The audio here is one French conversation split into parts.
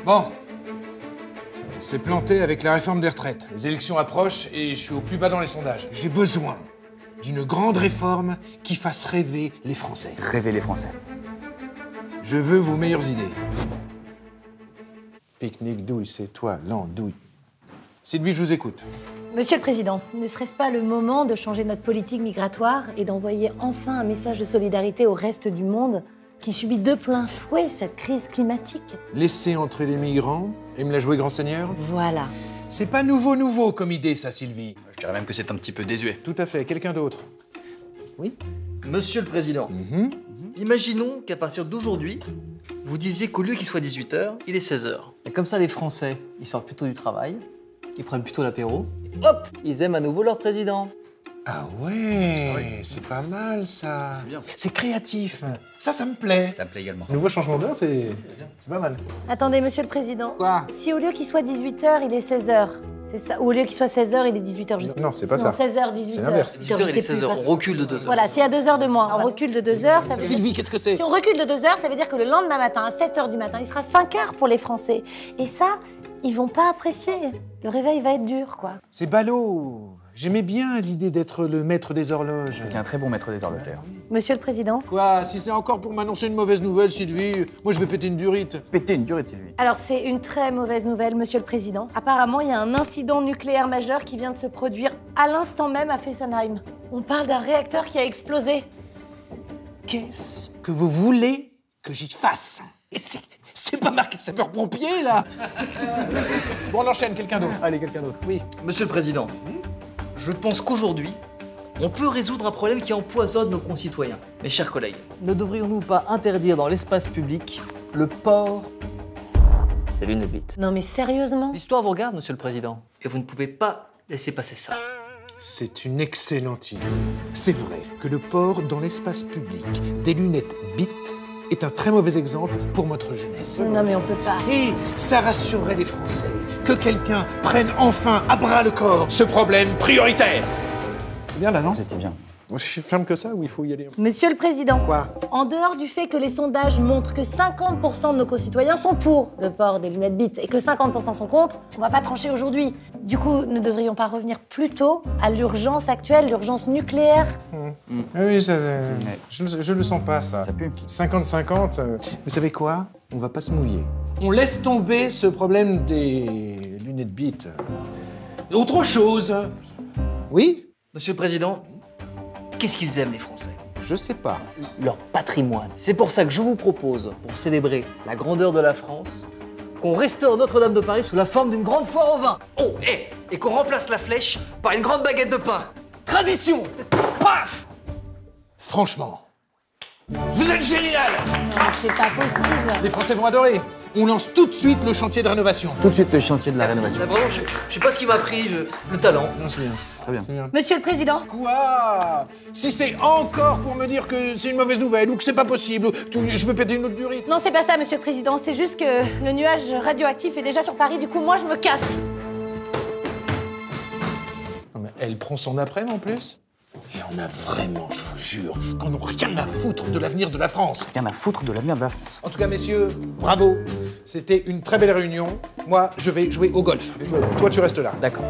Bon. On s'est planté avec la réforme des retraites. Les élections approchent et je suis au plus bas dans les sondages. J'ai besoin d'une grande réforme qui fasse rêver les Français. Rêver les Français. Je veux vos meilleures idées. Pique-nique douille, c'est toi, l'andouille. Sylvie, je vous écoute. Monsieur le Président, ne serait-ce pas le moment de changer notre politique migratoire et d'envoyer enfin un message de solidarité au reste du monde qui subit de plein fouet cette crise climatique? Laisser entrer les migrants et me la jouer grand seigneur? Voilà. C'est pas nouveau comme idée, ça, Sylvie. Je dirais même que c'est un petit peu désuet. Tout à fait. Quelqu'un d'autre? Oui? Monsieur le Président, imaginons qu'à partir d'aujourd'hui, vous disiez qu'au lieu qu'il soit 18h, il est 16h. Et comme ça, les Français, ils sortent plutôt du travail, ils prennent plutôt l'apéro, et hop, ils aiment à nouveau leur président. Ah ouais, c'est pas mal, ça. C'est bien. C'est créatif. Ça me plaît. Ça me plaît également. Nouveau changement d'heure, c'est pas mal. Attendez, Monsieur le Président. Quoi? Si au lieu qu'il soit 18h, il est 16h, c'est ça? Ou au lieu qu'il soit 16h, il est 18h, je sais. Non, c'est pas ça. Non, 16h, 18h. C'est l'inverse. 18h, il est 16h, on recule de 2 heures. Voilà, s'il y a 2 heures de moins, on recule de 2 heures, ça veut dire... Sylvie, qu'est-ce que c'est? Si on recule de 2 heures, ça veut dire que le lendemain matin, à 7h du matin, il sera 5h pour les Français. Et ça, ils vont pas apprécier. Le réveil va être dur, quoi. C'est ballot. J'aimais bien l'idée d'être le maître des horloges. C'est un très bon maître des horlogères. Monsieur le Président? Quoi? Si c'est encore pour m'annoncer une mauvaise nouvelle, Sylvie, moi je vais péter une durite. Péter une durée de Sylvie. Alors, c'est une très mauvaise nouvelle, Monsieur le Président. Apparemment, il y a un incident nucléaire majeur qui vient de se produire à l'instant même à Fessenheim. On parle d'un réacteur qui a explosé. Qu'est-ce que vous voulez que j'y fasse? C'est pas marqué sapeur-pompier, là. Bon, on enchaîne, quelqu'un d'autre. Allez, quelqu'un d'autre. Oui. Monsieur le Président, je pense qu'aujourd'hui, on peut résoudre un problème qui empoisonne nos concitoyens. Mes chers collègues, ne devrions-nous pas interdire dans l'espace public le port des lunettes bites? Non mais sérieusement? L'histoire vous regarde, Monsieur le Président, et vous ne pouvez pas laisser passer ça. C'est une excellente idée. C'est vrai que le port dans l'espace public des lunettes bites est un très mauvais exemple pour notre jeunesse. Non mais on peut pas. Et ça rassurerait les Français que quelqu'un prenne enfin à bras le corps ce problème prioritaire. C'est bien là, non? C'était bien. Aussi ferme que ça ou il faut y aller? Monsieur le Président, Quoi? en dehors du fait que les sondages montrent que 50% de nos concitoyens sont pour le port des lunettes bites et que 50% sont contre, on va pas trancher aujourd'hui. Du coup, ne devrions pas revenir plus tôt à l'urgence actuelle, l'urgence nucléaire? Oui, je le sens pas, ça. Ça pue. 50-50, vous savez quoi? On va pas se mouiller. On laisse tomber ce problème des lunettes bites. Autre chose. Oui? Monsieur le Président, qu'est-ce qu'ils aiment, les Français? Je sais pas. Leur patrimoine. C'est pour ça que je vous propose, pour célébrer la grandeur de la France, qu'on restaure Notre-Dame de Paris sous la forme d'une grande foire au vin. Oh, et qu'on remplace la flèche par une grande baguette de pain. Tradition! Paf! Franchement, vous êtes génial! Non, c'est pas possible. Les Français vont adorer. On lance tout de suite le chantier de rénovation. Tout de suite le chantier de la rénovation. Là, vraiment, je sais pas ce qui m'a pris, le talent. Non, c'est bien. Très bien. C'est bien. Monsieur le Président, Quoi? Si c'est encore pour me dire que c'est une mauvaise nouvelle ou que c'est pas possible, ou je veux péter une autre durite. non c'est pas ça, Monsieur le Président, c'est juste que le nuage radioactif est déjà sur Paris, du coup moi je me casse. Non, mais elle prend son après-midi en plus. Et on a vraiment, je vous jure, qu'on n'a rien à foutre de l'avenir de la France. Rien à foutre de l'avenir de la France. En tout cas, messieurs, bravo. C'était une très belle réunion. Moi, je vais jouer au golf. Toi, tu restes là. D'accord.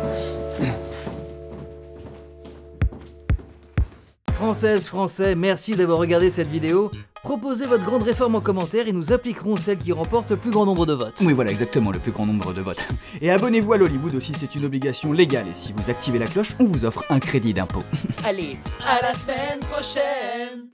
Françaises, Français, merci d'avoir regardé cette vidéo. Proposez votre grande réforme en commentaire et nous appliquerons celle qui remporte le plus grand nombre de votes. Oui, voilà, exactement, le plus grand nombre de votes. Et abonnez-vous à l'Hollywood aussi, c'est une obligation légale. Et si vous activez la cloche, on vous offre un crédit d'impôt. Allez, à la semaine prochaine!